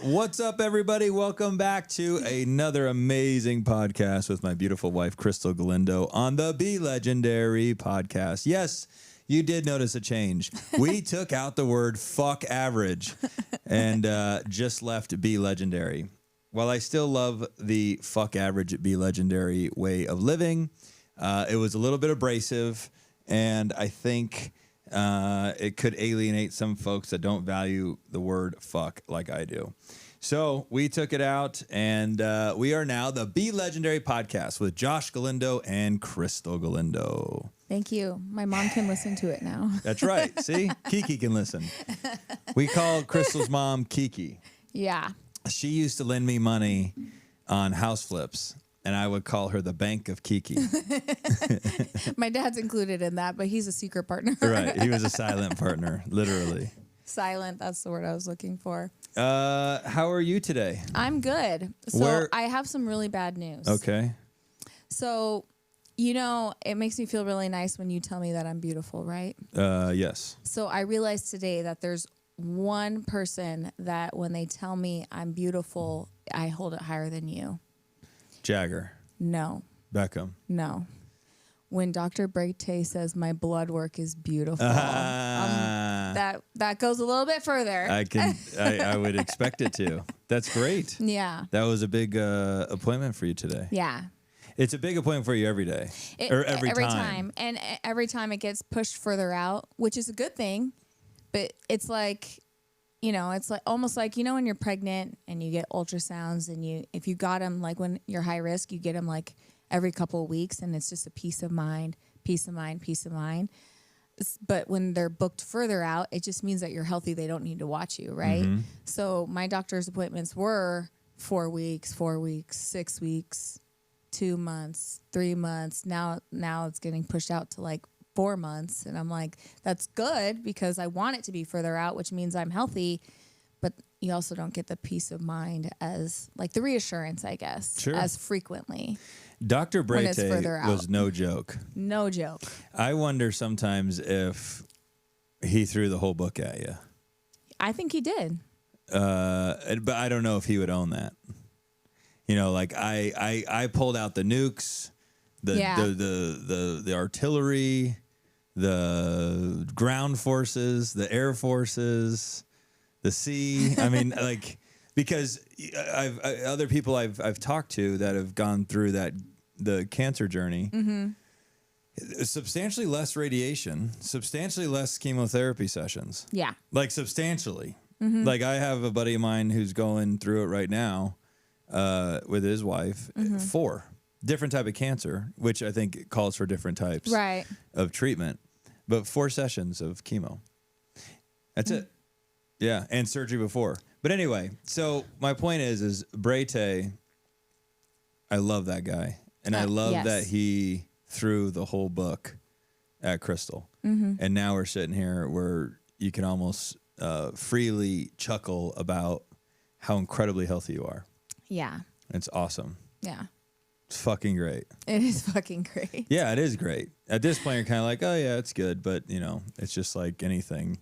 What's up, everybody? Welcome back to another amazing podcast with my beautiful wife, Krystal Galindo, on the Be Legendary podcast. Yes, you did notice a change. We took out the word fuck average and just left Be Legendary. While I still love the fuck average, Be Legendary way of living, it was a little bit abrasive, and I think it could alienate some folks that don't value the word fuck like I do. So we took it out, and we are now the Be Legendary podcast with Josh Galindo and Krystal Galindo. Thank you. My mom can listen to it now. That's right. See? Kiki can listen. We call Krystal's mom Kiki. Yeah. She used to lend me money on house flips, and I would call her the Bank of Kiki. My dad's included in that, but he's a secret partner. Right. He was a silent partner, literally. Silent. That's the word I was looking for. How are you today? I'm good. So I have some really bad news. Okay. So, you know, it makes me feel really nice when you tell me that I'm beautiful, right? Yes. So I realized today that there's one person that when they tell me I'm beautiful, I hold it higher than you. Jagger. No. Beckham. No. When Dr. Brete says my blood work is beautiful, that goes a little bit further. I would expect it to. That's great. Yeah. That was a big appointment for you today. Yeah. It's a big appointment for you every day. Or every time. And every time it gets pushed further out, which is a good thing. But it's like, you know, it's like almost like, you know, when you're pregnant and you get ultrasounds and if you got them, like when you're high risk, you get them like every couple of weeks, and it's just a peace of mind. But when they're booked further out, it just means that you're healthy. They don't need to watch you, right? Mm-hmm. So my doctor's appointments were 4 weeks, 6 weeks, 2 months, 3 months. Now it's getting pushed out to like 4 months. And I'm like, that's good because I want it to be further out, which means I'm healthy. But you also don't get the peace of mind as like the reassurance, I guess, sure, as frequently. Dr. Brete was no joke. No joke. I wonder sometimes if he threw the whole book at you. I think he did. But I don't know if he would own that. You know, like I pulled out the nukes, the artillery, the ground forces, the air forces, the sea. I mean, like, because other people I've talked to that have gone through the cancer journey, mm-hmm, substantially less radiation, substantially less chemotherapy sessions. Yeah. Like substantially. Mm-hmm. Like I have a buddy of mine who's going through it right now with his wife, mm-hmm, 4 different type of cancer, which I think calls for different types of treatment, but 4 sessions of chemo. That's it. Yeah. And surgery before. But anyway, so my point is Brete, I love that guy. And I love that he threw the whole book at Krystal. Mm-hmm. And now we're sitting here where you can almost freely chuckle about how incredibly healthy you are. Yeah. It's awesome. Yeah. It's fucking great. It is fucking great. Yeah, it is great. At this point, you're kind of like, oh, yeah, it's good. But, you know, it's just like anything.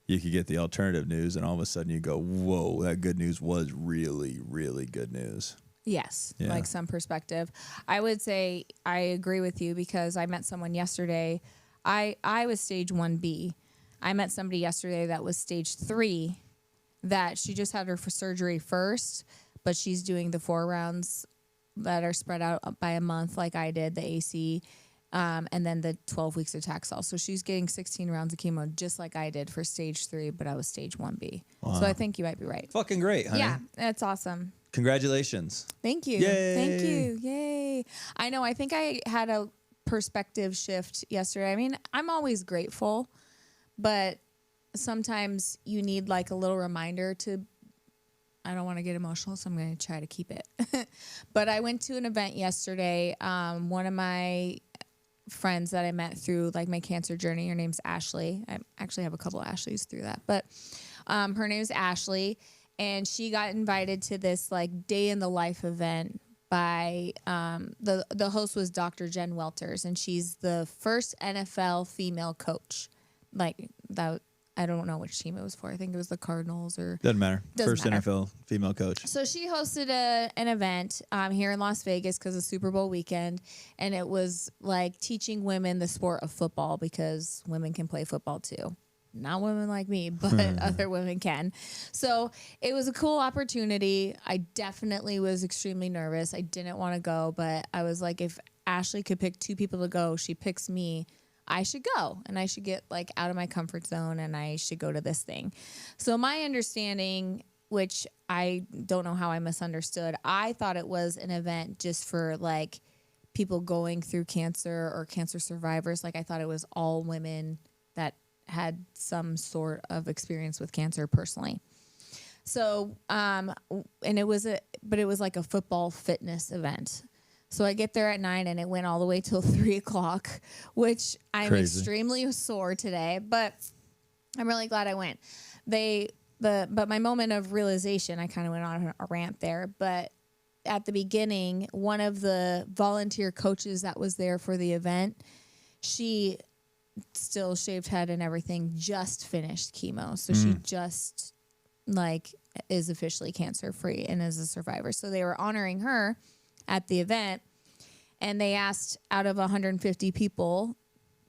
You could get the alternative news, and all of a sudden you go, whoa, that good news was really, really good news. Yes, yeah, like some perspective. I would say I agree with you because I met someone yesterday. I was stage 1B. I met somebody yesterday that was stage 3, that she just had her surgery first, but she's doing the 4 rounds that are spread out by a month like I did, the AC, and then the 12 weeks of Taxol. So she's getting 16 rounds of chemo just like I did for stage 3, but I was stage 1B. Wow. So I think you might be right. Fucking great, honey. Yeah, that's awesome. Congratulations. Thank you. Yay. Thank you. Yay. I know. I think I had a perspective shift yesterday. I mean, I'm always grateful, but sometimes you need like a little reminder to, I don't want to get emotional, so I'm going to try to keep it. But I went to an event yesterday. One of my friends that I met through like my cancer journey, her name's Ashley. I actually have a couple of Ashleys through that, but her name's Ashley. And she got invited to this like day in the life event by the host was Dr. Jen Welters, and she's the first NFL female coach. Like that, I don't know which team it was for. I think it was the Cardinals or... Doesn't matter. Doesn't First matter. NFL female coach. So she hosted an event here in Las Vegas because of Super Bowl weekend. And it was like teaching women the sport of football because women can play football too. Not women like me, but other women can. So it was a cool opportunity. I definitely was extremely nervous. I didn't want to go, but I was like, if Ashley could pick 2 people to go, she picks me. I should go and I should get like out of my comfort zone and I should go to this thing. So my understanding, which I don't know how I misunderstood, I thought it was an event just for like people going through cancer or cancer survivors. Like I thought it was all women that had some sort of experience with cancer personally. So, and it was like a football fitness event. So I get there at 9 and it went all the way till 3:00, which I'm Crazy. extremely sore today, but I'm really glad I went. But my moment of realization, I kind of went on a rant there, but at the beginning, one of the volunteer coaches that was there for the event, she still shaved head and everything, just finished chemo. So she just like is officially cancer free and is a survivor. So they were honoring her at the event, and they asked out of 150 people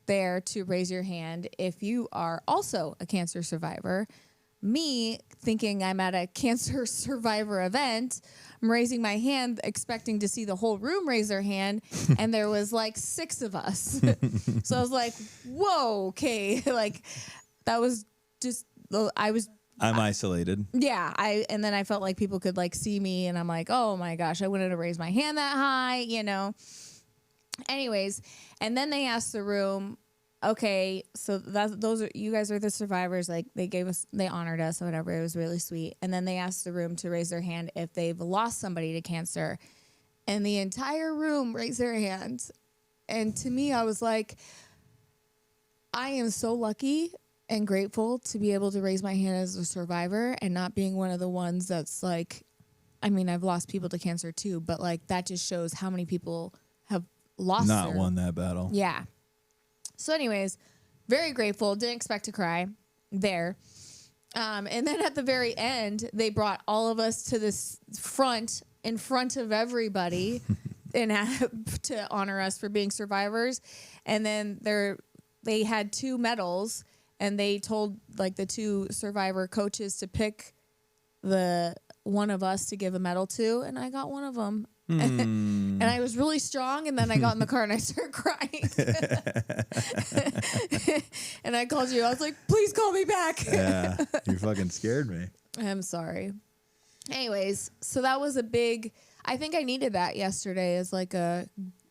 there to raise your hand if you are also a cancer survivor. Me, thinking I'm at a cancer survivor event, I'm raising my hand expecting to see the whole room raise their hand, and there was like 6 of us. So I was like, whoa, okay. Like that was just, I'm isolated. yeah, and then I felt like people could like see me, and I'm like, oh my gosh, I wouldn't have raised my hand that high, you know. Anyways, and then they asked the room, okay, so those are, you guys are the survivors. Like they honored us or whatever. It was really sweet. And then they asked the room to raise their hand if they've lost somebody to cancer, and the entire room raised their hands. And to me, I was like, I am so lucky and grateful to be able to raise my hand as a survivor and not being one of the ones that's like, I mean, I've lost people to cancer too, but like that just shows how many people have lost. Not won that battle. Yeah. So anyways, very grateful. Didn't expect to cry there. And then at the very end, they brought all of us to this front in front of everybody and to honor us for being survivors. And then they had 2 medals. And they told like the 2 survivor coaches to pick the one of us to give a medal to, and I got one of them. And I was really strong, and then I got in the car and I started crying. And I called you. I was like, please call me back. Yeah, you fucking scared me. I'm sorry. Anyways, so that was I think I needed that yesterday as like a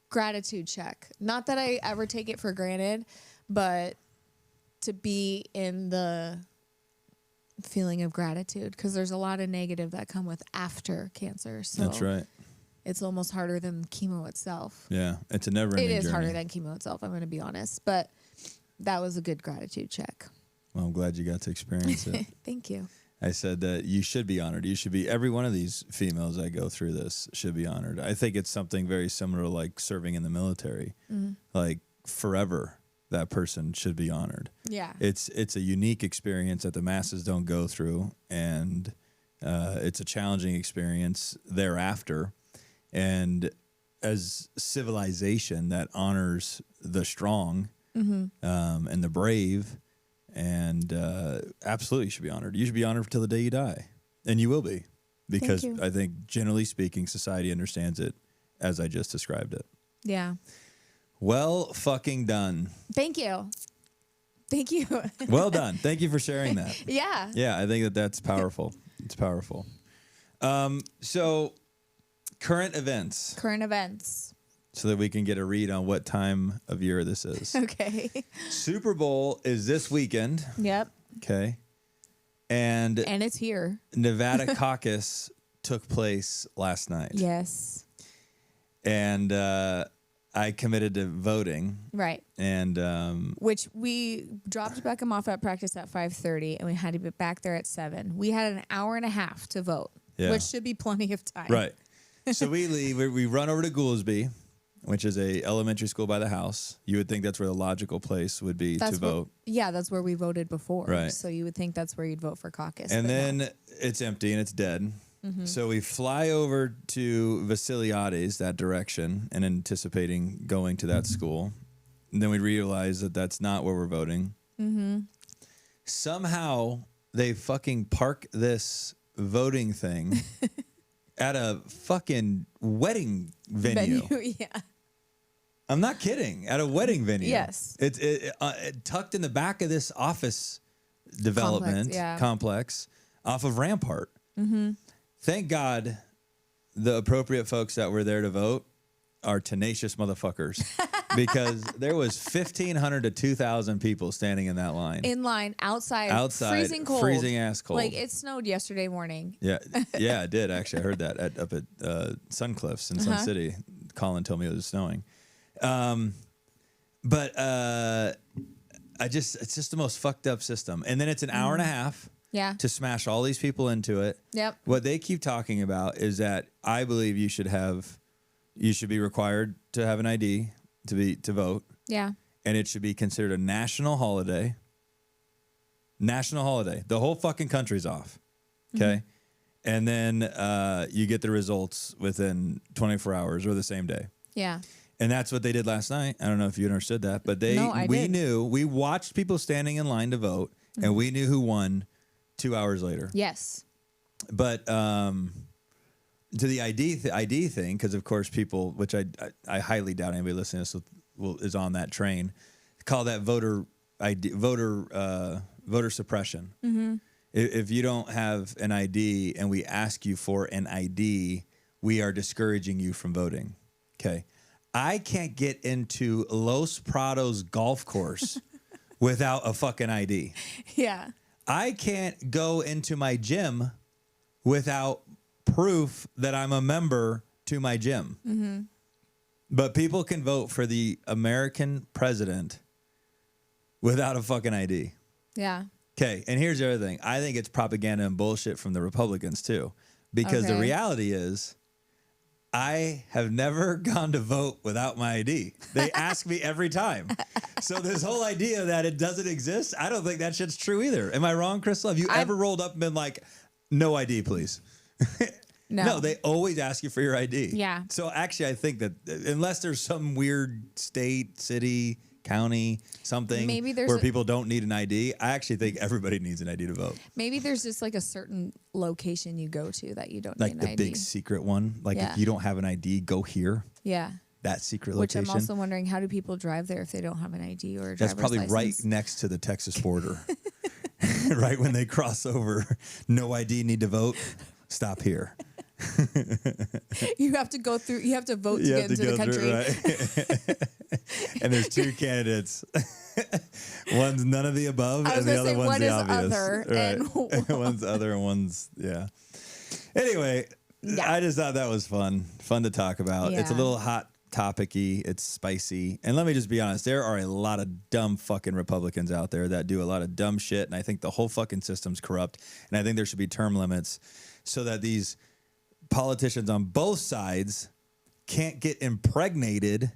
gratitude check. Not that I ever take it for granted, but to be in the feeling of gratitude, because there's a lot of negative that come with after cancer. So That's right. It's almost harder than chemo itself. Yeah, it's a never-ending It is journey. harder than chemo itself, I'm going to be honest. But that was a good gratitude check. Well, I'm glad you got to experience it. Thank you. I said that you should be honored. You should be, every one of these females that go through this should be honored. I think it's something very similar to like serving in the military. Like forever, that person should be honored. Yeah. It's a unique experience that the masses don't go through, and it's a challenging experience thereafter. And as civilization that honors the strong and the brave, and absolutely should be honored. You should be honored till the day you die, and you will be, because I think generally speaking, society understands it as I just described it. Yeah. Well fucking done. Thank you. Thank you. Well done. Thank you for sharing that. Yeah. Yeah, I think that's powerful. It's powerful. So current events, so that we can get a read on what time of year this is. Okay. Super Bowl is this weekend. Yep. Okay. And it's here. Nevada caucus took place last night. Yes. And I committed to voting. Right. And which we dropped Beckham off at practice at 5:30, and we had to be back there at 7. We had an hour and a half to vote, Yeah. which should be plenty of time. right. So we leave. We run over to Goolsby, which is a elementary school by the house. You would think that's where the logical place would be to vote. Yeah, that's where we voted before. Right. So you would think that's where you'd vote for caucus. And then it's empty and it's dead. So we fly over to Vasiliades, that direction, and anticipating going to that school. And then we realize that that's not where we're voting. Somehow they fucking park this voting thing at a fucking wedding venue. Yeah. I'm not kidding. At a wedding venue. Yes. It's tucked in the back of this office development complex off of Rampart. Thank God the appropriate folks that were there to vote are tenacious motherfuckers because there was 1,500 to 2,000 people standing in that line. In line, outside, freezing cold. Freezing ass cold. Like it snowed yesterday morning. Yeah, yeah, it did actually. I heard that up at Suncliffs in Sun City. Colin told me it was snowing. But it's just the most fucked up system. And then it's an hour and a half. Yeah. To smash all these people into it. Yep. What they keep talking about is that I believe you should be required to have an ID to vote. Yeah. And it should be considered a national holiday. National holiday. The whole fucking country's off. Okay. And then you get the results within 24 hours or the same day. Yeah. And that's what they did last night. I don't know if you understood that, but we watched people standing in line to vote and we knew who won 2 hours later. Yes. But to the ID thing, because of course people, which I highly doubt anybody listening to this is on that train, call that voter suppression. If you don't have an ID and we ask you for an ID, we are discouraging you from voting. Okay. I can't get into Los Prados golf course without a fucking ID. Yeah. I can't go into my gym without proof that I'm a member to my gym. But people can vote for the American president without a fucking ID. Yeah. Okay, and here's the other thing. I think it's propaganda and bullshit from the Republicans too. Because the reality is I have never gone to vote without my ID. They ask me every time. So this whole idea that it doesn't exist, I don't think that shit's true either. Am I wrong, Krystal? Have you ever rolled up and been like, no ID, please? No, they always ask you for your ID. Yeah. So actually, I think that unless there's some weird state, city, county, something where people don't need an ID, I actually think everybody needs an ID to vote. Maybe there's just like a certain location you go to that you don't need an ID. Like the big secret one. Like if you don't have an ID, go here. Yeah. That secret location. Which I'm also wondering, how do people drive there if they don't have an ID or a driver's license? That's probably right next to the Texas border. Right when they cross over, no ID, need to vote. Stop here. You have to go through. You have to vote to get into the country. Right? And there's two candidates. One's none of the above, and the other one's the obvious. Other right. One's other, and one's Anyway, I just thought that was fun to talk about. Yeah. It's a little hot topic-y. It's spicy, and let me just be honest. There are a lot of dumb fucking Republicans out there that do a lot of dumb shit, and I think the whole fucking system's corrupt. And I think there should be term limits so that these politicians on both sides can't get impregnated.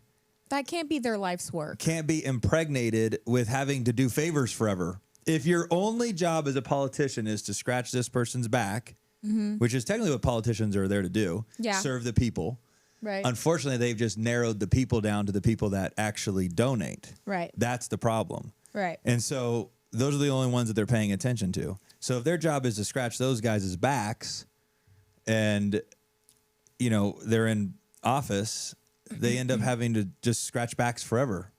That can't be their life's work. Can't be impregnated with having to do favors forever. If your only job as a politician is to scratch this person's back, which is technically what politicians are there to do, serve the people. Right. Unfortunately, they've just narrowed the people down to the people that actually donate. Right. That's the problem. Right. And so those are the only ones that they're paying attention to. So if their job is to scratch those guys' backs and, they're in office, they end up having to just scratch backs forever,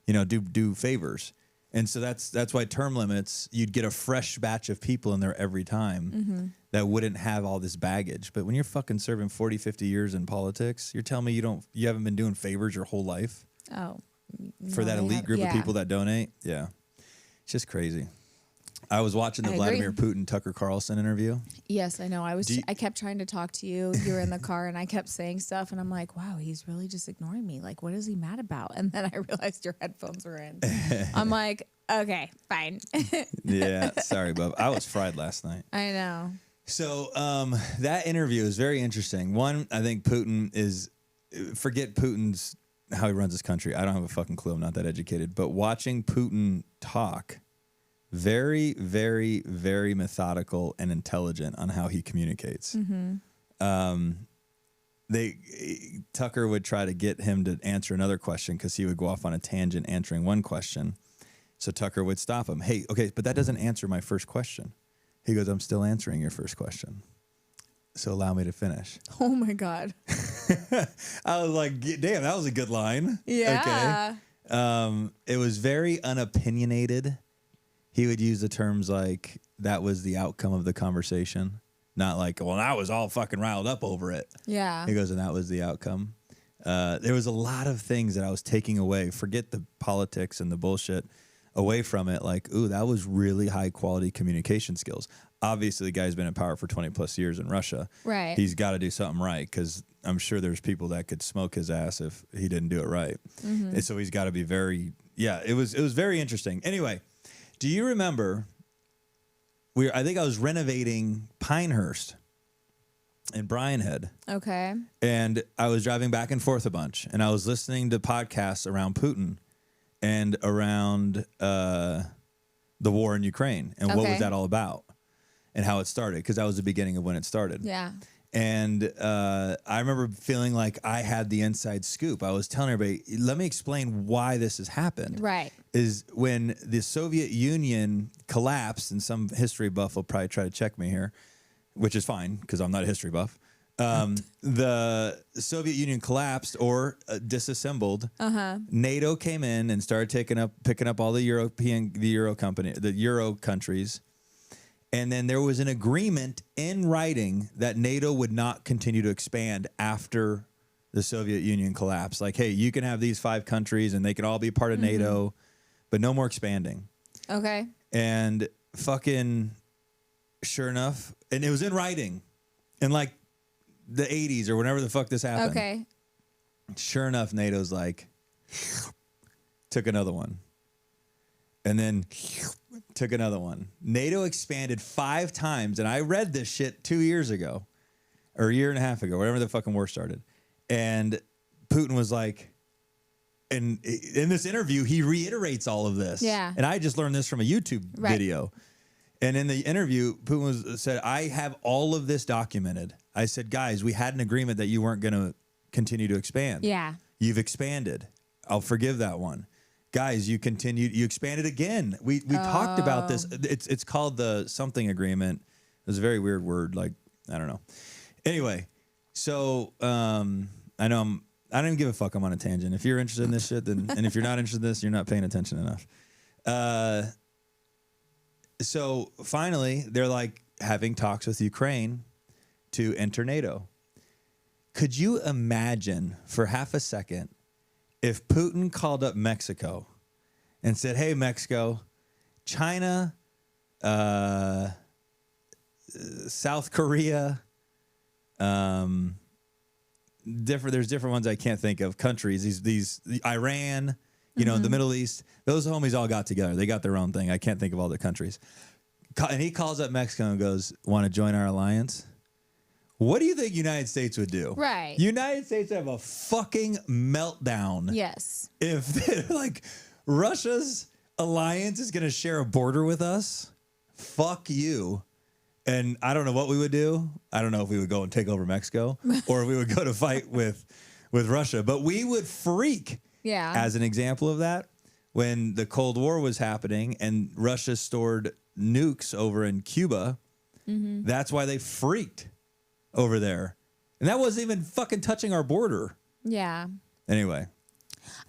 do favors. And so that's why term limits, you'd get a fresh batch of people in there every time that wouldn't have all this baggage. But when you're fucking serving 40, 50 years in politics, you're telling me you haven't been doing favors your whole life? Oh. For that elite group of people that donate? Yeah. It's just crazy. I was watching the Vladimir Putin Tucker Carlson interview. Yes, I know. I kept trying to talk to you. You were in the car, and I kept saying stuff, and I'm like, wow, he's really just ignoring me. Like, what is he mad about? And then I realized your headphones were in. I'm like, okay, fine. Yeah, sorry, bub. I was fried last night. I know. So that interview is very interesting. One, I think Putin is forget Putin's how he runs his country. I don't have a fucking clue. I'm not that educated. But watching Putin talk, very, very, very methodical and intelligent on how he communicates. Tucker would try to get him to answer another question because he would go off on a tangent answering one question. So Tucker would stop him. Hey, okay, but that doesn't answer my first question. He goes, I'm still answering your first question. So allow me to finish. Oh my God. I was like, damn, that was a good line. Yeah. Okay. It was very unopinionated. He would use the terms like that was the outcome of the conversation. Not like, well, I was all fucking riled up over it. Yeah. He goes, and that was the outcome. There was a lot of things that I was taking away. Forget the politics and the bullshit away from it. Like, ooh, that was really high quality communication skills. Obviously, the guy's been in power for 20 plus years in Russia. Right. He's got to do something right because I'm sure there's people that could smoke his ass if he didn't do it right. And so he's got to be very, it was very interesting. Anyway, do you remember I think I was renovating Pinehurst in Bryanhead. Okay. And I was driving back and forth a bunch, and I was listening to podcasts around Putin and around the war in Ukraine and what was that all about and how it started, because that was the beginning of when it started. Yeah. And I remember feeling like I had the inside scoop. I was telling everybody, let me explain why this has happened. Right. Is when the Soviet Union collapsed, and some history buff will probably try to check me here, which is fine because I'm not a history buff. The Soviet Union collapsed or disassembled. NATO came in and started picking up all the Euro countries. And then there was an agreement in writing that NATO would not continue to expand after the Soviet Union collapsed. Like, hey, you can have these 5 countries and they can all be part of NATO, but no more expanding. Okay. And fucking sure enough, and it was in writing in like the 80s or whenever the fuck this happened. Okay. Sure enough, NATO's like, took another one. And then took another one. NATO expanded 5 times, and I read this shit 2 years ago, or a year and a half ago, whenever the fucking war started. And Putin was like, and in this interview, he reiterates all of this. Yeah. And I just learned this from a YouTube video. And in the interview, Putin said, I have all of this documented. I said, guys, we had an agreement that you weren't going to continue to expand. Yeah. You've expanded. I'll forgive that one. Guys, you expanded again. We talked about this. It's called the something agreement. It's a very weird word. Like, I don't know. Anyway, so I don't even give a fuck. I'm on a tangent. If you're interested in this shit, then, and if you're not interested in this, you're not paying attention enough. So finally, they're like having talks with Ukraine to enter NATO. Could you imagine for half a second if Putin called up Mexico and said, hey, Mexico, China, South Korea, there's different ones I can't think of, countries, these Iran, the Middle East, those homies all got together. They got their own thing. I can't think of all the countries. And he calls up Mexico and goes, want to join our alliance? What do you think United States would do? Right. United States would have a fucking meltdown. Yes. If they're like, Russia's alliance is going to share a border with us, fuck you. And I don't know what we would do. I don't know if we would go and take over Mexico or if we would go to fight with Russia. But we would freak. Yeah. As an example of that, when the Cold War was happening and Russia stored nukes over in Cuba, that's why they freaked over there. And that wasn't even fucking touching our border. Yeah. Anyway.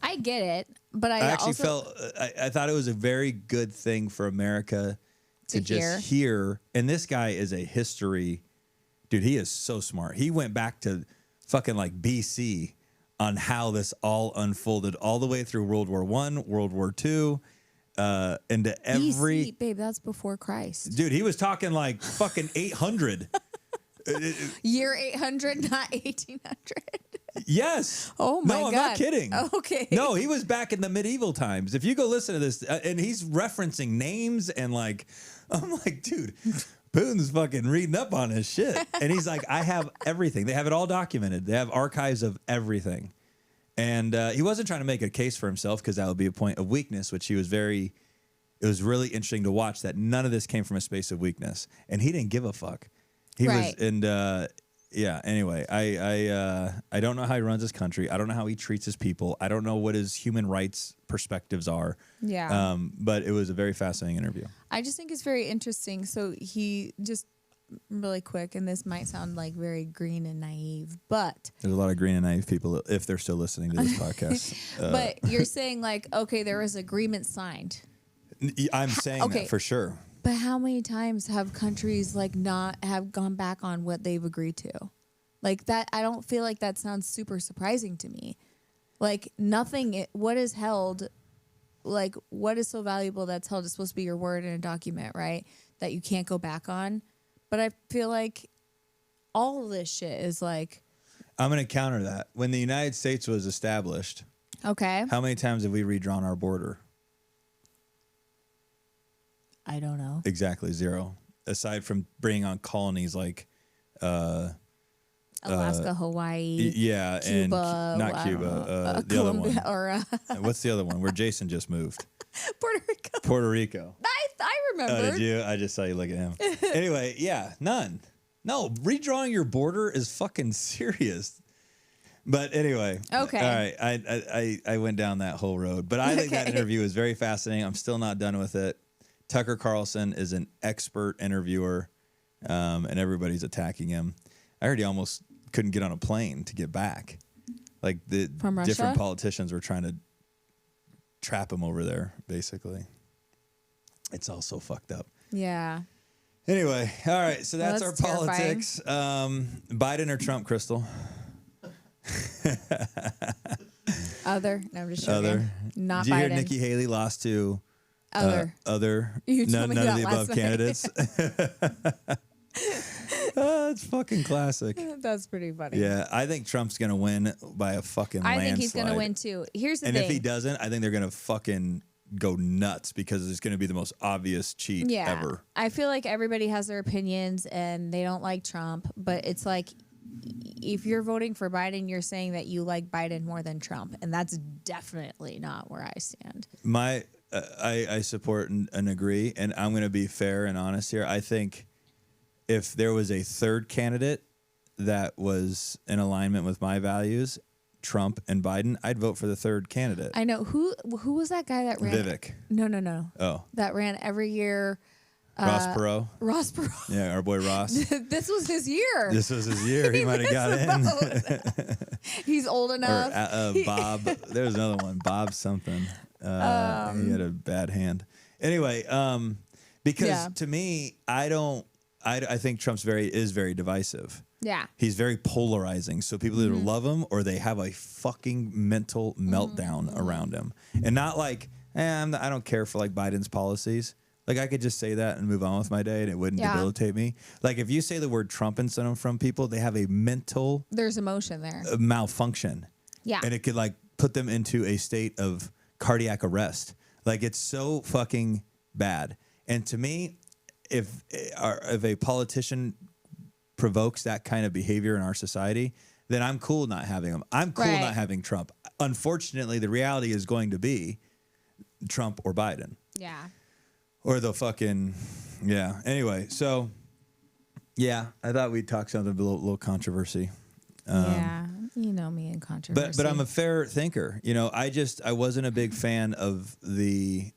I get it, but I actually also I thought it was a very good thing for America to just hear. And this guy is a history dude. He is so smart. He went back to fucking like BC on how this all unfolded all the way through World War I, World War II, into every BC, babe, that's before Christ. Dude, he was talking like fucking 800. Year 800, not 1800. Yes. Oh my God. No, I'm not kidding. Okay. No, he was back in the medieval times. If you go listen to this, and he's referencing names and like, I'm like, dude, Putin's fucking reading up on his shit. And he's like, I have everything. They have it all documented. They have archives of everything. And he wasn't trying to make a case for himself because that would be a point of weakness, which it was really interesting to watch that none of this came from a space of weakness. And he didn't give a fuck. He was, and yeah, anyway, I don't know how he runs his country. I don't know how he treats his people. I don't know what his human rights perspectives are. Yeah. But it was a very fascinating interview. I just think it's very interesting. So he just really quick, and this might sound like very green and naive, but there's a lot of green and naive people if they're still listening to this podcast. But you're saying like, okay, there was agreement signed. I'm saying that for sure. But how many times have countries like not have gone back on what they've agreed to? Like that, I don't feel like that sounds super surprising to me. Like nothing, what is held, like what is so valuable that's held is supposed to be your word in a document, right? That you can't go back on. But I feel like all of this shit is like. I'm going to counter that. When the United States was established, okay, how many times have we redrawn our border? I don't know. Exactly 0. Aside from bringing on colonies like Alaska, Hawaii, yeah, Cuba, and not Cuba, the other one. Or, what's the other one? Where Jason just moved? Puerto Rico. Puerto Rico. I remember. Oh, did you? I just saw you look at him. Anyway, yeah, none. No, redrawing your border is fucking serious. But anyway, okay. All right, I went down that whole road, but I think that interview was very fascinating. I'm still not done with it. Tucker Carlson is an expert interviewer, and everybody's attacking him. I heard he almost couldn't get on a plane to get back. Like the From Russia? different politicians were trying to trap him over there, basically. It's all so fucked up. Yeah. Anyway, all right, so that's our terrifying. politics. Biden or Trump, Krystal? Other. No, I'm just joking. Other. Not Did you hear Biden. Nikki Haley lost to Other. You told none me of that the above last night. candidates? It's fucking classic. That's pretty funny. Yeah, I think Trump's going to win by a fucking landslide. I think he's going to win too. Here's the and thing. if he doesn't, I think they're going to fucking go nuts because it's going to be the most obvious cheat ever. I feel like everybody has their opinions and they don't like Trump, but it's like if you're voting for Biden, you're saying that you like Biden more than Trump, and that's definitely not where I stand. I support and agree, and I'm going to be fair and honest here. I think if there was a third candidate that was in alignment with my values, Trump and Biden, I'd vote for the third candidate. I know. Who was that guy that ran? Vivek. No. Oh. That ran every year. Ross Perot. Ross Perot. Yeah, our boy Ross. This was his year. This was his year. He might have got in. He's old enough. Or Bob. There's another one. Bob something. He had a bad hand. Anyway, because to me, I think Trump's is very divisive. Yeah. He's very polarizing. So people either love him or they have a fucking mental meltdown around him. And not like, I don't care for like Biden's policies. Like I could just say that and move on with my day and it wouldn't debilitate me. Like if you say the word Trump in front of people, they have a mental there's emotion there. Malfunction. Yeah. And it could like put them into a state of cardiac arrest. Like it's so fucking bad. And to me, if a politician provokes that kind of behavior in our society, then I'm cool not having him. I'm cool not having Trump. Unfortunately, the reality is going to be Trump or Biden. Yeah. Or the fucking, Anyway, so, I thought we'd talk something a little controversy. Yeah, you know me in controversy. But I'm a fair thinker. You know, I wasn't a big fan of the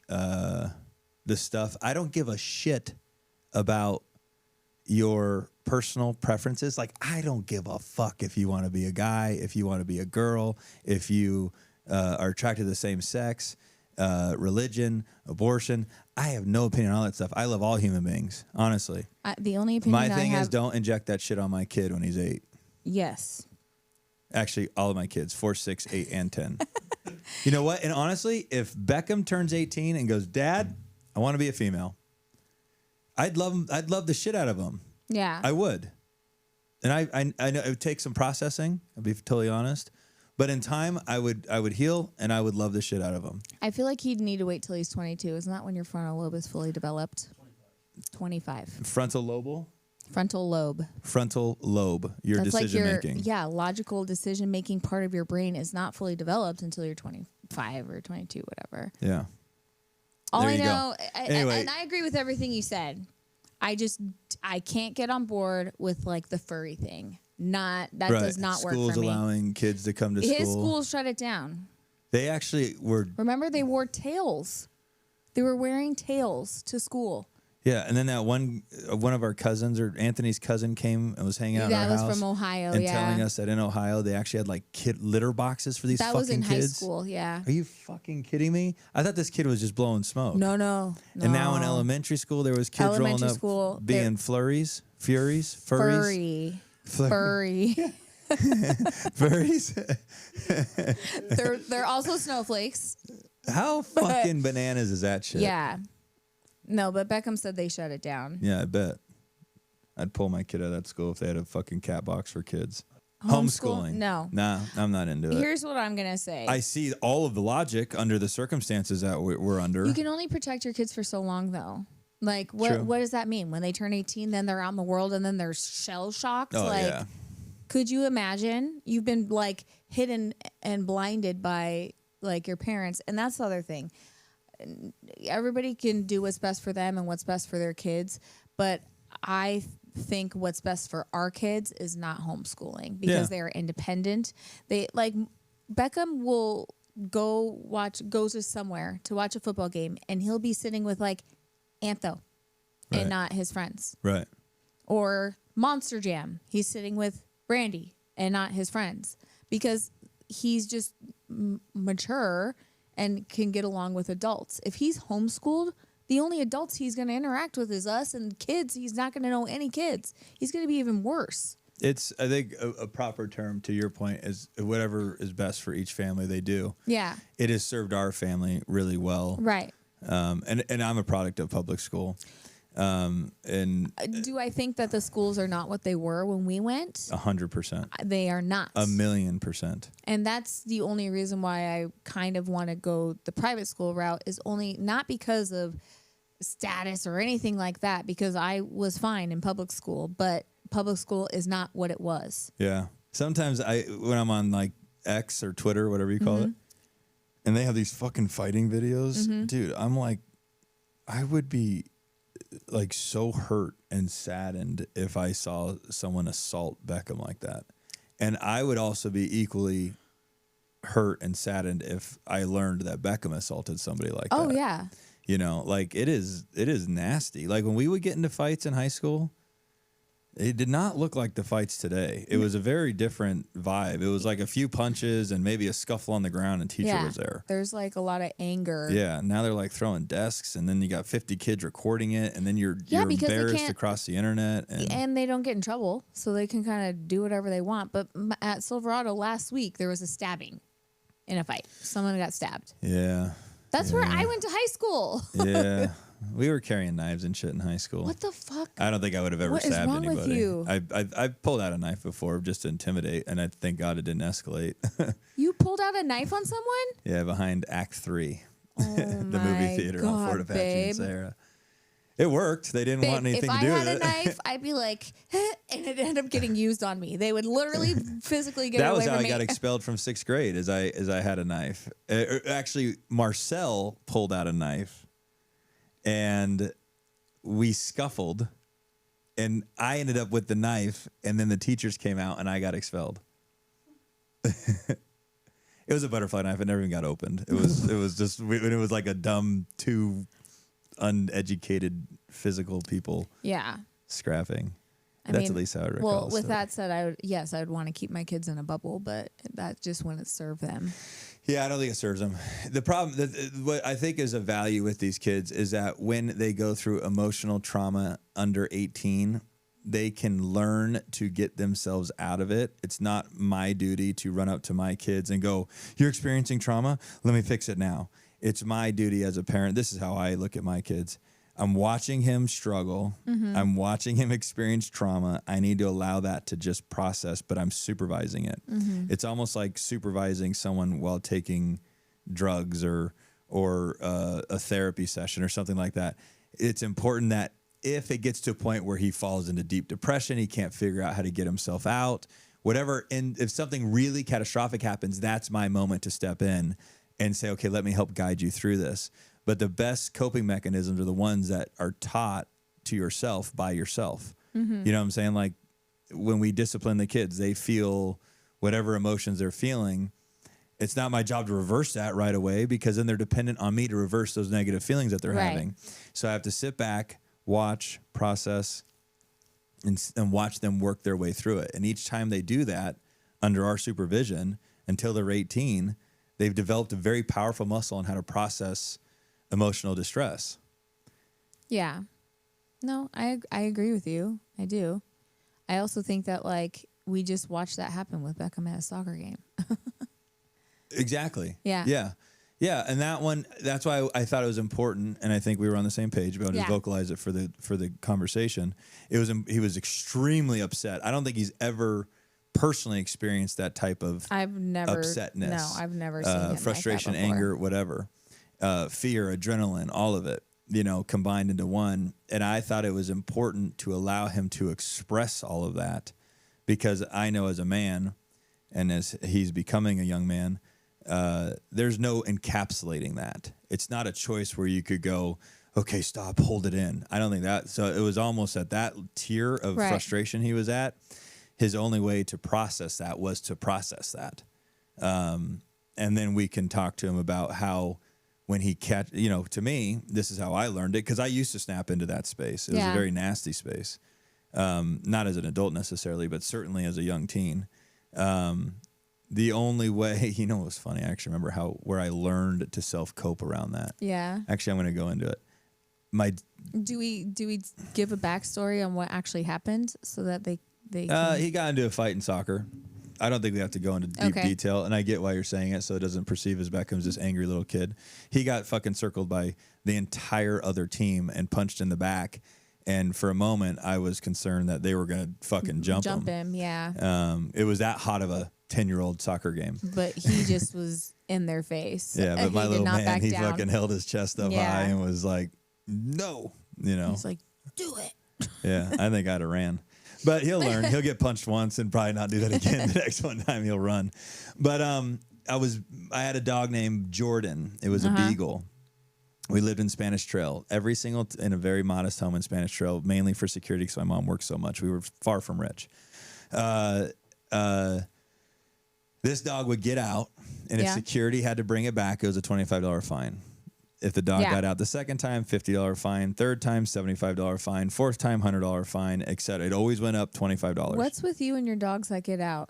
stuff. I don't give a shit about your personal preferences. Like, I don't give a fuck if you want to be a guy, if you want to be a girl, if you are attracted to the same sex, religion, abortion. I have no opinion on all that stuff. I love all human beings, honestly. The only opinion my thing is don't inject that shit on my kid when he's 8. Yes. Actually, all of my kids, 4, 6, 8, and 10. You know what? And honestly, if Beckham turns 18 and goes, Dad, I want to be a female, I'd love him. I'd love the shit out of him. Yeah. I would. And I know it would take some processing, I'll be totally honest. But in time, I would heal, and I would love the shit out of him. I feel like he'd need to wait till he's 22. Isn't that when your frontal lobe is fully developed? 25. Frontal lobe? Frontal lobe. Frontal lobe, your That's decision like making. Yeah, logical decision making part of your brain is not fully developed until you're 25 or 22, whatever. Yeah. All There I you know, go. Anyway. and I agree with everything you said. I can't get on board with like the furry thing. That does not work for me. Schools allowing kids to come to school. His school shut it down. They actually were. Remember, they wore tails. They were wearing tails to school. Yeah, and then that one of our cousins, or Anthony's cousin, came and was hanging out in our house. That was from Ohio, and telling us that in Ohio they actually had like kid litter boxes for these fucking kids. That was in high school, yeah. Are you fucking kidding me? I thought this kid was just blowing smoke. No. And now in elementary school there was kids rolling up being furries. Furries? They're also snowflakes. How fucking bananas is that shit? Yeah. No, but Beckham said they shut it down. Yeah, I bet. I'd pull my kid out of that school if they had a fucking cat box for kids. Homeschooling? No. Nah, I'm not into it. Here's what I'm going to say. I see all of the logic under the circumstances that we're under. You can only protect your kids for so long, though. Like, what does that mean? When they turn 18, then they're out in the world and then they're shell-shocked? Oh, like, yeah. Could you imagine? You've been, like, hidden and blinded by, like, your parents. And that's the other thing. Everybody can do what's best for them and what's best for their kids, but I think what's best for our kids is not homeschooling because they are independent. They like Beckham will go to somewhere to watch a football game and he'll be sitting with like Antho and not his friends. Right. Or Monster Jam. He's sitting with Brandy and not his friends because he's just mature and can get along with adults. If he's homeschooled, the only adults he's going to interact with is us, and kids, he's not going to know any kids. He's going to be even worse. It's, I think, a proper term, to your point, is whatever is best for each family they do. Yeah. It has served our family really well. Right. And I'm a product of public school. And do I think that the schools are not what they were when we went? 100%. They are not. 1,000,000%. And that's the only reason why I kind of want to go the private school route is only not because of status or anything like that, because I was fine in public school, but public school is not what it was. Yeah. Sometimes when I'm on like X or Twitter, whatever you call it, and they have these fucking fighting videos, dude, I'm like, I would be like so hurt and saddened if I saw someone assault Beckham like that. And I would also be equally hurt and saddened if I learned that Beckham assaulted somebody like that. Oh, yeah. You know, like it is nasty. Like when we would get into fights in high school, it did not look like the fights today. It was a very different vibe. It was like a few punches and maybe a scuffle on the ground and teacher was there. There's like a lot of anger. Yeah. Now they're like throwing desks and then you got 50 kids recording it and then you're embarrassed across the internet. And they don't get in trouble, so they can kind of do whatever they want. But at Silverado last week, there was a stabbing in a fight. Someone got stabbed. Yeah. That's where I went to high school. Yeah. We were carrying knives and shit in high school. What the fuck? I don't think I would have ever stabbed anybody. What is wrong with you? I've pulled out a knife before just to intimidate, and I thank God it didn't escalate. You pulled out a knife on someone? Yeah, behind Act 3, oh the movie theater on Fort Apache and Sarah. It worked. They didn't want anything to do with it. If I had a knife, I'd be like, and it ended up getting used on me. They would literally physically get it away from me. That was how I got expelled from 6th grade, as I had a knife. Actually, Marcel pulled out a knife, and we scuffled, and I ended up with the knife, and then the teachers came out, and I got expelled. It was a butterfly knife. It never even got opened. It was just, it was like a dumb, two uneducated physical people scrapping. That's at least how I recall. Well, with that said, I would want to keep my kids in a bubble, but that just wouldn't serve them. Yeah, I don't think it serves them. The problem, what I think is a value with these kids is that when they go through emotional trauma under 18, they can learn to get themselves out of it. It's not my duty to run up to my kids and go, "You're experiencing trauma? Let me fix it now." It's my duty as a parent. This is how I look at my kids. I'm watching him struggle. I'm watching him experience trauma. I need to allow that to just process, but I'm supervising it. It's almost like supervising someone while taking drugs or a therapy session or something like that. It's important that if it gets to a point where he falls into deep depression, he can't figure out how to get himself out, whatever. And if something really catastrophic happens, that's my moment to step in and say, okay, let me help guide you through this. But the best coping mechanisms are the ones that are taught to yourself by yourself. Mm-hmm. You know what I'm saying? Like when we discipline the kids, they feel whatever emotions they're feeling. It's not my job to reverse that right away, because then they're dependent on me to reverse those negative feelings that they're having. So I have to sit back, watch, process, and watch them work their way through it. And each time they do that under our supervision until they're 18, they've developed a very powerful muscle on how to process emotional distress. Yeah. No, I agree with you. I do. I also think that, like, we just watched that happen with Beckham at a soccer game. Exactly. Yeah. Yeah. Yeah. And that one, that's why I thought it was important. And I think we were on the same page about to vocalize it for the conversation. He was extremely upset. I don't think he's ever personally experienced that type of upsetness. No, I've never seen him frustration, like that before. anger, whatever, fear, adrenaline, all of it, combined into one. And I thought it was important to allow him to express all of that, because I know as a man, and as he's becoming a young man, there's no encapsulating that. It's not a choice where you could go, okay, stop, hold it in. I don't think that. So it was almost at that tier of frustration he was at. His only way to process that was to process that. And then we can talk to him about how when he to me, this is how I learned it, because I used to snap into that space. It was a very nasty space. Not as an adult necessarily, but certainly as a young teen. The only way, it was funny. I actually remember where I learned to self-cope around that. Yeah. Actually, I'm going to go into it. Do we give a backstory on what actually happened so that they can... He got into a fight in soccer. I don't think we have to go into deep detail, and I get why you're saying it, so it doesn't perceive as Beckham's this angry little kid. He got fucking circled by the entire other team and punched in the back. And for a moment, I was concerned that they were going to fucking jump him. Yeah. It was that hot of a 10-year-old soccer game. But he just was in their face. Yeah, but my little man, he fucking held his chest up high and was like, no, He's like, do it. Yeah, I think I'd have ran. But he'll learn. He'll get punched once and probably not do that again. The next one time he'll run. But I had a dog named Jordan. It was a beagle. We lived in Spanish Trail. In a very modest home in Spanish Trail, mainly for security because my mom worked so much. We were far from rich. This dog would get out, and if security had to bring it back, it was a $25 fine. If the dog got out the second time, $50 fine. Third time, $75 fine. Fourth time, $100 fine, etc. It always went up $25. What's with you and your dogs that get out?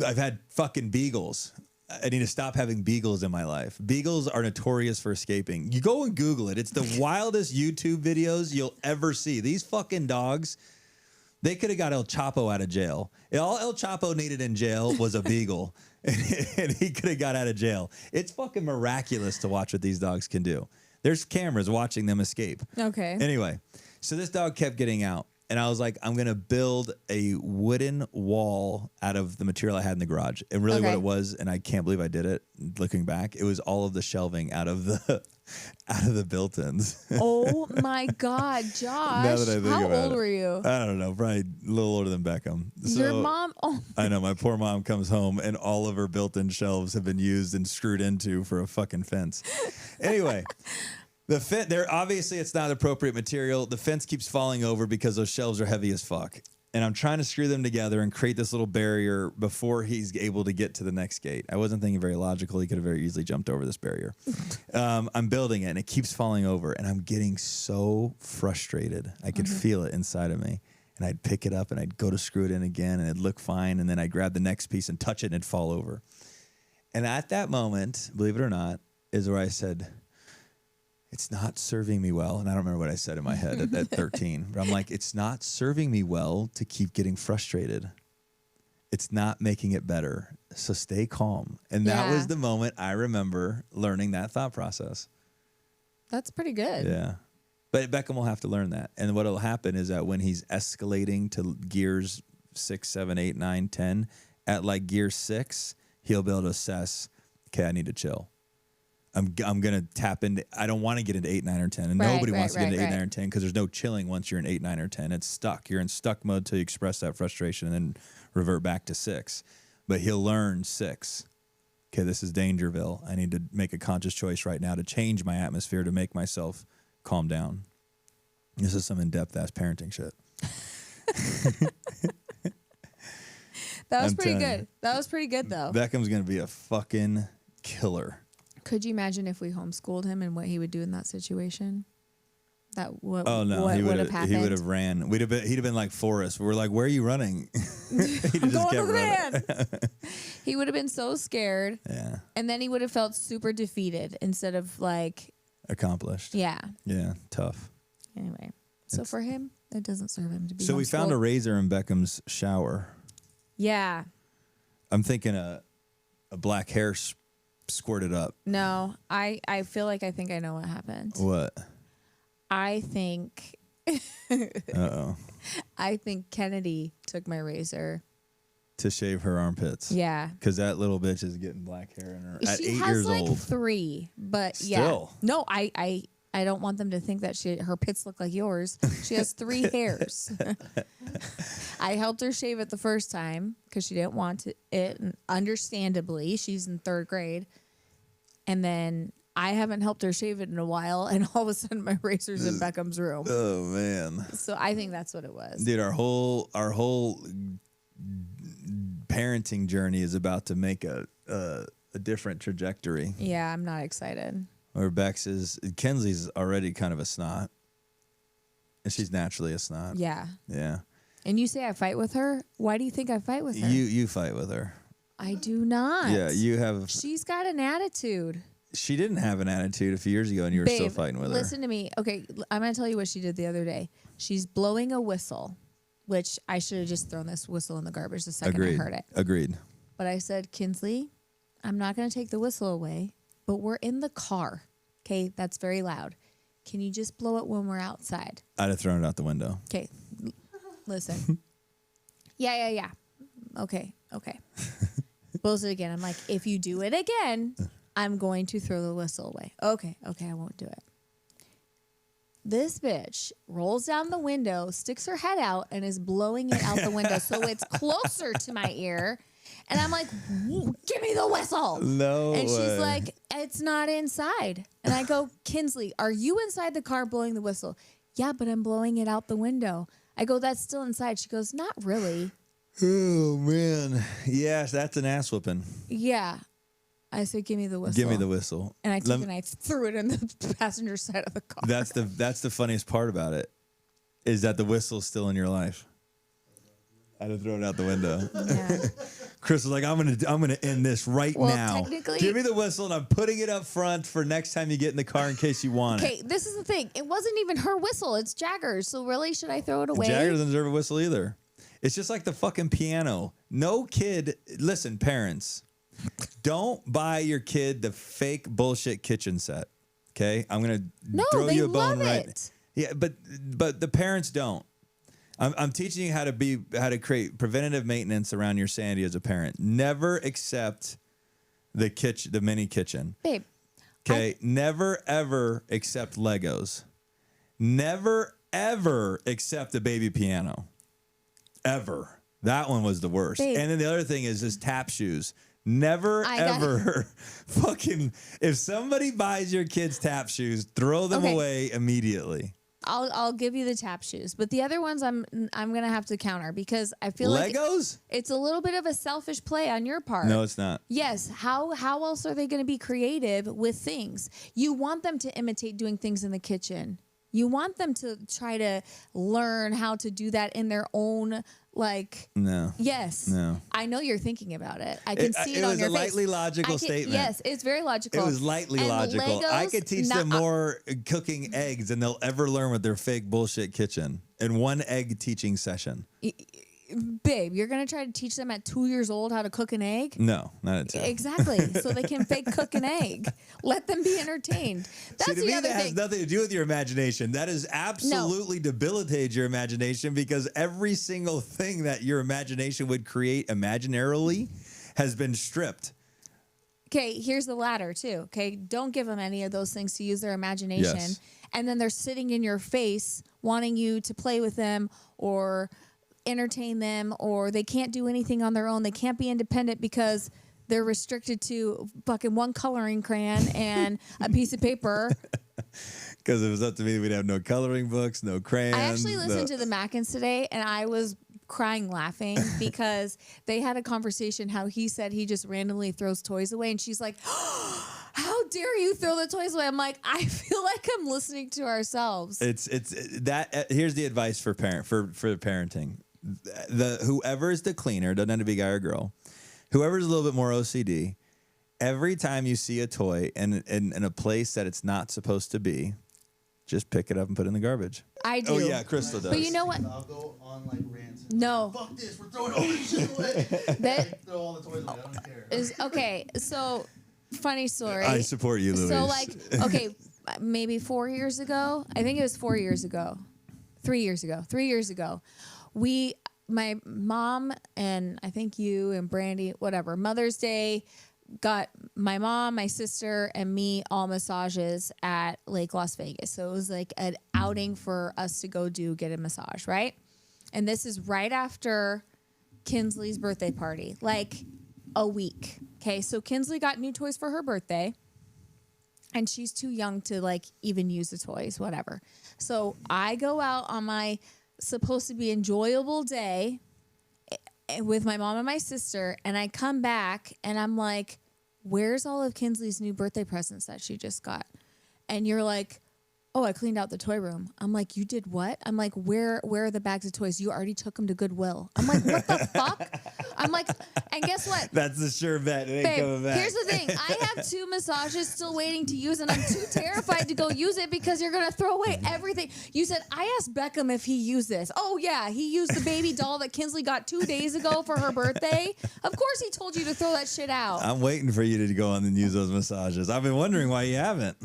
I've had fucking beagles. I need to stop having beagles in my life. Beagles are notorious for escaping. You go and Google it. It's the wildest YouTube videos you'll ever see. These fucking dogs, they could have got El Chapo out of jail. All El Chapo needed in jail was a beagle, and he could have got out of jail. It's fucking miraculous to watch what these dogs can do. There's cameras watching them escape. Okay. Anyway, so this dog kept getting out. And I was like, I'm going to build a wooden wall out of the material I had in the garage. And really what it was, and I can't believe I did it, looking back, it was all of the shelving out of the built-ins. Oh, my God, Josh. Now that I think How about old it. were you? I don't know, probably a little older than Beckham. So, your mom? Oh. I know, my poor mom comes home, and all of her built-in shelves have been used and screwed into for a fucking fence. Anyway. Obviously it's not appropriate material. The fence keeps falling over because those shelves are heavy as fuck. And I'm trying to screw them together and create this little barrier before he's able to get to the next gate. I wasn't thinking very logical. He could have very easily jumped over this barrier. I'm building it, and it keeps falling over, and I'm getting so frustrated. I could feel it inside of me. And I'd pick it up, and I'd go to screw it in again, and it'd look fine. And then I'd grab the next piece and touch it, and it'd fall over. And at that moment, believe it or not, is where I said, it's not serving me well. And I don't remember what I said in my head at 13. But I'm like, it's not serving me well to keep getting frustrated. It's not making it better. So stay calm. And that was the moment I remember learning that thought process. That's pretty good. Yeah. But Beckham will have to learn that. And what will happen is that when he's escalating to gears 6, 7, 8, 9, 10, at like gear 6, he'll be able to assess, okay, I need to chill. I'm gonna tap into. I don't want to get into 8, 9, or 10, and Right, nobody wants to get right, into 8, right. 9, or 10 because there's no chilling once you're in 8, 9, or 10. It's stuck. You're in stuck mode till you express that frustration and then revert back to 6. But he'll learn 6. Okay, this is Dangerville. I need to make a conscious choice right now to change my atmosphere to make myself calm down. This is some in-depth ass parenting shit. That was I'm pretty telling good. That was pretty good, though. Beckham's gonna be a fucking killer. Could you imagine if we homeschooled him and what he would do in that situation? Oh no, what he would would have happened? He would have ran. He'd have been like Forrest. We're like, where are you running? He'd I'm just going kept to the running. van. He would have been so scared. Yeah, And then he would have felt super defeated instead of like, accomplished. yeah. Yeah, tough. Anyway, so for him, it doesn't serve him to be. So we found a homeschooled. razor in Beckham's shower. Yeah. I'm thinking a black hair squirted up. No, I feel like I think I know what happened. What? I think Uh-oh. I think Kennedy took my razor. To shave her armpits. Yeah. Because that little bitch is getting black hair in her at She 8 has years like old. 3, but Still. yeah. No, I don't want them to think that her pits look like yours. She has 3 hairs. I helped her shave it the first time because she didn't want it. And understandably, she's in 3rd grade. And then I haven't helped her shave it in a while. And all of a sudden, my razor's in Beckham's room. Oh man. So I think that's what it was. Dude, our whole parenting journey is about to make a different trajectory. Yeah, I'm not excited. Where Bex is, Kinsley's already kind of a snot. And she's naturally a snot. Yeah. Yeah. And you say I fight with her? Why do you think I fight with her? You fight with her. I do not. Yeah, you have. She's got an attitude. She didn't have an attitude a few years ago, and you were still Babe, fighting with her. Listen to me. Okay, I'm going to tell you what she did the other day. She's blowing a whistle, which I should have just thrown this whistle in the garbage the second Agreed. I heard it. Agreed. But I said, Kinsley, I'm not going to take the whistle away, but we're in the car. Okay, that's very loud. Can you just blow it when we're outside? I'd have thrown it out the window. Okay, listen. Yeah. Okay. Blows it again. I'm like, if you do it again, I'm going to throw the whistle away. Okay, I won't do it. This bitch rolls down the window, sticks her head out, and is blowing it out the window so it's closer to my ear. And I'm like, give me the whistle. No And way. she's like, it's not inside. And I go, Kinsley, are you inside the car blowing the whistle? Yeah, but I'm blowing it out the window. I go, that's still inside. She goes, not really. Oh, man. Yes, that's an ass whooping. Yeah. I said, give me the whistle. Give me the whistle. And I took it and I threw it in the passenger side of the car. That's the funniest part about it, is that the whistle's still in your life. I'd have thrown it out the window. Yeah. Chris was like, I'm gonna end this right Well, now. technically- Give me the whistle, and I'm putting it up front for next time you get in the car in case you want it. Okay, this is the thing. It wasn't even her whistle. It's Jagger's. So really, should I throw it away? Jagger doesn't deserve a whistle either. It's just like the fucking piano. No kid, listen, parents, don't buy your kid the fake bullshit kitchen set. Okay, I'm gonna throw they you a bone love right. it. Yeah, but the parents don't. I'm teaching you how to create preventative maintenance around your sanity as a parent. Never accept the mini kitchen. Babe. Okay, never ever accept Legos. Never ever accept a baby piano. Ever. That one was the worst. Babe. And then the other thing is tap shoes. Never ever fucking, if somebody buys your kids tap shoes, throw them away immediately. I'll give you the tap shoes, but the other ones I'm gonna have to counter because I feel like Legos? it's a little bit of a selfish play on your part. No, it's not. Yes. How else are they going to be creative with things? You want them to imitate doing things in the kitchen. You want them to try to learn how to do that in their own, like. No. Yes. No. I know you're thinking about it. I can see it on your face. It was a lightly logical statement. Yes, it's very logical. It was lightly And logical. I Legos, could teach them more cooking eggs than they'll ever learn with their fake bullshit kitchen in one egg teaching session. Babe, you're going to try to teach them at 2 years old how to cook an egg? No, not at 2. Exactly. So they can fake cook an egg. Let them be entertained. That's See, to the me, other that has thing. nothing to do with your imagination. That is absolutely debilitates your imagination because every single thing that your imagination would create imaginarily has been stripped. okay, here's the ladder too. Okay, don't give them any of those things to use their imagination. Yes. And then they're sitting in your face wanting you to play with them or entertain them, or they can't do anything on their own. They can't be independent because they're restricted to fucking one coloring crayon and a piece of paper. Because if it was up to me, we'd have no coloring books, no crayons. I actually listened to the Mackins today, and I was crying laughing because they had a conversation how he said he just randomly throws toys away, and she's like, how dare you throw the toys away? I'm like, I feel like I'm listening to ourselves. It's that. Here's the advice for parenting. Whoever is the cleaner, doesn't have to be a guy or girl, whoever's a little bit more OCD, every time you see a toy in a place that it's not supposed to be, just pick it up and put it in the garbage. I do. Oh yeah, Krystal does. But you know what? I'll go on like rants. No. Fuck this. We're throwing all this shit away. That Throw all the toys away. I don't care. is okay. So funny story. I support you, Louise. So like, okay, maybe 4 years ago. I think it was 4 years ago. 3 years ago. 3 years ago. My mom and I think you and Brandy, whatever, Mother's Day, got my mom, my sister, and me all massages at Lake Las Vegas. So it was like an outing for us to go get a massage, right? And this is right after Kinsley's birthday party, like a week. Okay, so Kinsley got new toys for her birthday, and she's too young to like even use the toys, whatever. So I go out on my supposed to be enjoyable day with my mom and my sister, and I come back and I'm like, where's all of Kinsley's new birthday presents that she just got? And you're like, oh, I cleaned out the toy room. I'm like, you did what? I'm like, where are the bags of toys? You already took them to Goodwill. I'm like, what the fuck? I'm like, and guess what? That's the sure bet. It ain't Babe, coming back. here's the thing. I have 2 massages still waiting to use, and I'm too terrified to go use it because you're going to throw away everything. You said, I asked Beckham if he used this. Oh, yeah, he used the baby doll that Kinsley got 2 days ago for her birthday. Of course he told you to throw that shit out. I'm waiting for you to go on and use those massages. I've been wondering why you haven't.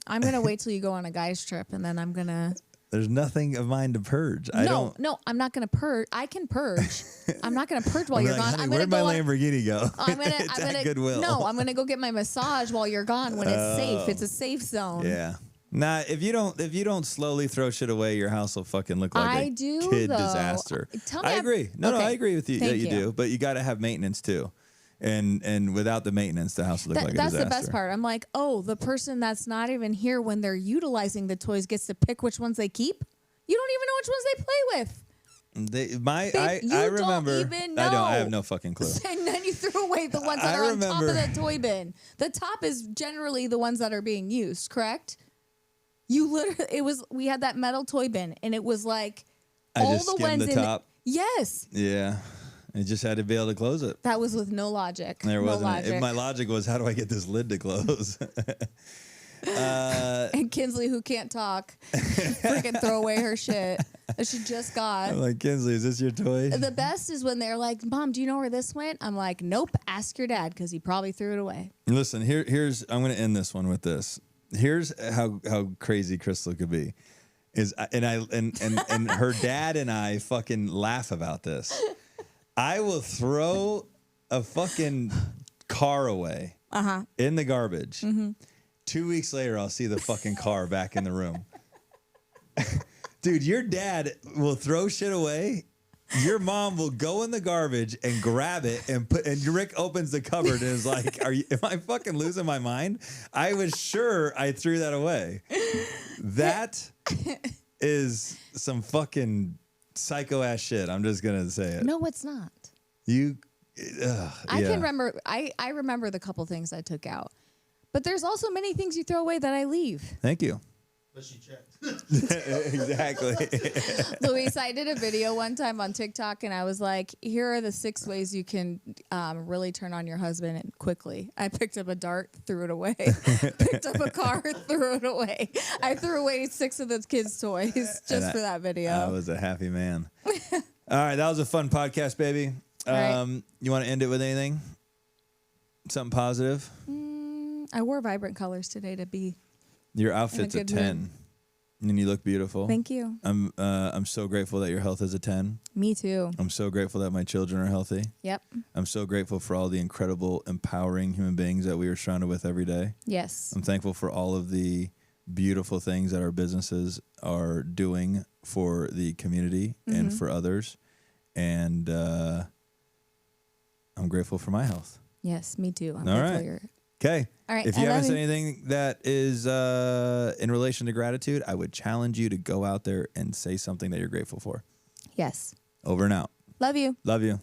I'm going to wait till you go on a guy's trip, and then I'm going to... There's nothing of mine to purge. No, I'm not going to purge. I can purge. I'm not going to purge while you're gone. Honey, I'm where'd gonna my go Lamborghini go? it's at Goodwill. No, I'm going to go get my massage while you're gone when it's safe. It's a safe zone. Yeah. Nah, if you don't slowly throw shit away, your house will fucking look like kid though. disaster. Tell me I agree. No, okay. I agree with you Thank that you you. do, but you got to have maintenance too. And without the maintenance, the house will look like a disaster. That's the best part. I'm like, oh, the person that's not even here when they're utilizing the toys gets to pick which ones they keep. You don't even know which ones they play with. I remember. Don't even know. I have no fucking clue. And then you throw away the ones that are on top of the toy bin. The top is generally the ones that are being used, correct? You literally, we had that metal toy bin, and it was like all just the skimmed ones the top. Yes. Yeah. I just had to be able to close it. That was with no logic. There no wasn't. logic. If my logic was, how do I get this lid to close? And Kinsley, who can't talk, freaking throw away her shit that she just got. I'm like, Kinsley, is this your toy? The best is when they're like, Mom, do you know where this went? I'm like, nope, ask your dad because he probably threw it away. Listen, here's I'm going to end this one with this. Here's how crazy Krystal could be. And her dad and I fucking laugh about this. I will throw a fucking car away in the garbage. 2 weeks later, I'll see the fucking car back in the room. Dude, your dad will throw shit away. Your mom will go in the garbage and grab it and Rick opens the cupboard and is like, am I fucking losing my mind? I was sure I threw that away. That is some fucking psycho ass shit. I'm just going to say it. No, it's not. I can remember. I remember the couple things I took out. But there's also many things you throw away that I leave. Thank you. But she checked. Exactly. Luis, I did a video one time on TikTok, and I was like, here are the 6 ways you can really turn on your husband quickly. I picked up a dart, threw it away. Picked up a car, threw it away. I threw away 6 of the kids' toys just for that video. I was a happy man. All right, that was a fun podcast, baby. Right. You want to end it with anything? Something positive? I wore vibrant colors today to be... Your outfit's a 10. And you look beautiful. Thank you. I'm so grateful that your health is a 10. Me too. I'm so grateful that my children are healthy. Yep. I'm so grateful for all the incredible, empowering human beings that we are surrounded with every day. Yes. I'm thankful for all of the beautiful things that our businesses are doing for the community and for others. And I'm grateful for my health. Yes, me too. I'm All grateful right. you're. Okay. All right. If you I haven't love said you. anything that is in relation to gratitude, I would challenge you to go out there and say something that you're grateful for. Yes. Over and out. Love you. Love you.